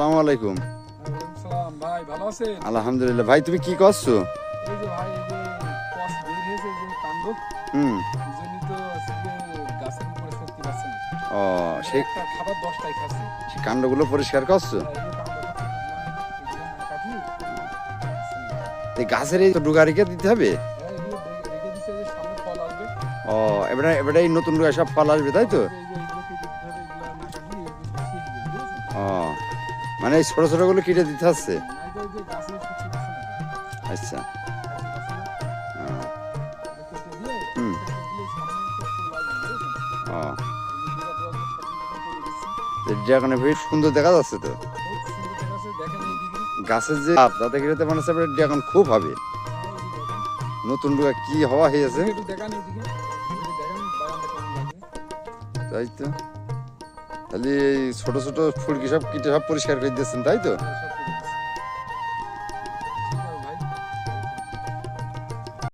আসসালামু আলাইকুম। ওয়ালাইকুম সালাম ভাই, ভালো আছেন? আলহামদুলিল্লাহ। ভাই তুমি কি করছো? এই যে ভাই, এই যে কস বের হয়েছে, এই যে কাণ্ড, হুম। এইজন্যই তো আজকে গাছের উপরে শক্তি পাচ্ছে না। ও, সেই একটা খাবার 10টাই খাচ্ছে। সেই কাণ্ডগুলো পরিষ্কার করছো? এই যে কাণ্ড খাচ্ছে, এগুলো না কাটি, এই গাছের এই ডুগারিকে দিতে হবে? এগুলো রেখে দিচ্ছে যে সামনে ফল আসবে। ও, এবারে এবারে এই নতুন ডুগায় সব ফল আসবে তাই তো? এই যে এগুলোকে দিতে হবে, এগুলো না কাটলে এগুলো শুকিয়ে যাবে, বুঝেছেন? ও, মানে এই ছোট ছোট গুলো কেটে দিতে হচ্ছে? নাই তো এই যে গাছের শক্তি পাচ্ছে না। আচ্ছা। ও, কেটে দিয়ে, হুম। কেটে দিলে সামনে তো ফুল আসবে, বুঝেছেন? ও, এই যে বিরাট বড় একটা সবজি করে দিচ্ছি। ড্রাগনে বেশ সুন্দর দেখা যাচ্ছে তো। খুব সুন্দর দেখাচ্ছে, দেখেন এই ডিগ্রি। গাছের যে তাতে গেলে মানে ড্রাগন খুব হবে। নতুন ডুগা কি হওয়া হয়েছে একটু দেখান এইদিকে, একটু দেখান বাগানটা কেমন লাগবে। তাই তো। তাহলে এই ছোট ছোট ফুলকি সব কেটে সব পরিষ্কার করে দিচ্ছেন তাই তো? সব